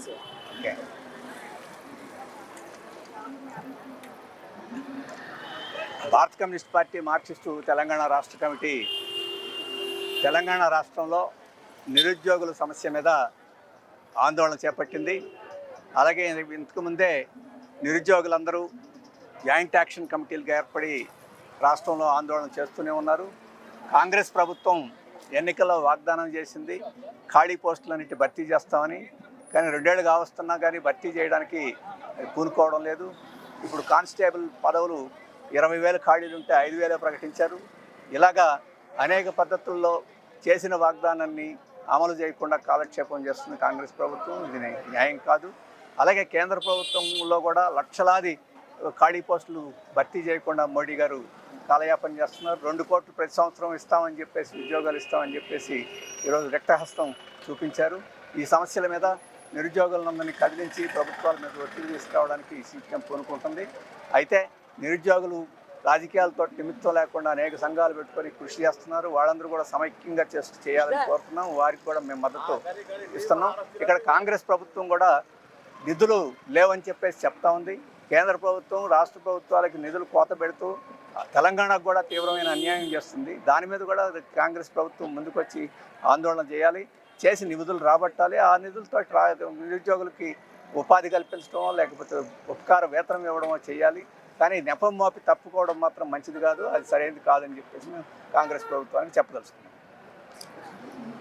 Sir. Okay. భారత communist party Marxist Telangana రాష్ట్ర committee Telangana రాష్ట్రంలో నిరుద్యోగుల సమస్య మీద ఆందోళన చేపట్టింది. అలాగే ఇంతకుముందే నిరుద్యోగులందరూ జాయింట్ యాక్షన్ కమిటీలుగా ఏర్పడి రాష్ట్రంలో ఆందోళన చేస్తూనే ఉన్నారు. కాంగ్రెస్ ప్రభుత్వం ఎన్నికల్లో వాగ్దానం చేసింది ఖాళీ పోస్టులన్నిటి భర్తీ చేస్తామని. కానీ 2 ఏళ్ళు కావస్తున్నా కానీ భర్తీ చేయడానికి పూనుకోవడం లేదు. ఇప్పుడు కానిస్టేబుల్ పదవులు 20,000 ఖాళీలు ఉంటే 5,000 ప్రకటించారు. ఇలాగా అనేక పద్ధతుల్లో చేసిన వాగ్దానాన్ని అమలు చేయకుండా కాలక్షేపం చేస్తుంది కాంగ్రెస్ ప్రభుత్వం. ఇది న్యాయం కాదు. అలాగే కేంద్ర ప్రభుత్వంలో కూడా లక్షలాది ఖాళీ పోస్టులు భర్తీ చేయకుండా మోడీ గారు కాలయాపన చేస్తున్నారు. 2 కోట్లు ప్రతి సంవత్సరం ఇస్తామని చెప్పేసి, ఉద్యోగాలు ఇస్తామని చెప్పేసి ఈరోజు రక్తహస్తం చూపించారు. ఈ సమస్యల మీద నిరుద్యోగులందరినీ కదిలించి ప్రభుత్వాల మీద ఒత్తిడి తీసుకురావడానికి సీపీఎం పూనుకుంటుంది. అయితే నిరుద్యోగులు రాజకీయాలతో నిమిత్తం లేకుండా అనేక సంఘాలు పెట్టుకొని కృషి చేస్తున్నారు. వాళ్ళందరూ కూడా సమైక్యంగా చేయాలని కోరుతున్నాం. వారికి కూడా మేము మద్దతు ఇస్తున్నాం. ఇక్కడ కాంగ్రెస్ ప్రభుత్వం కూడా నిధులు లేవని చెప్పేసి చెప్తా ఉంది. కేంద్ర ప్రభుత్వం రాష్ట్ర ప్రభుత్వాలకి నిధులు కోత పెడుతూ తెలంగాణకు కూడా తీవ్రమైన అన్యాయం చేస్తుంది. దాని మీద కూడా కాంగ్రెస్ ప్రభుత్వం ముందుకొచ్చి ఆందోళన చేయాలి, చేసి నిధులు రాబట్టాలి. ఆ నిధులతో నిరుద్యోగులకి ఉపాధి కల్పించడమో లేకపోతే ఉపకార వేతనం ఇవ్వడమో చేయాలి. కానీ నెపం మోపి తప్పుకోవడం మాత్రం మంచిది కాదు, అది సరైనది కాదని చెప్పేసి మేము కాంగ్రెస్ ప్రభుత్వానికి చెప్పదలుచుకున్నాం.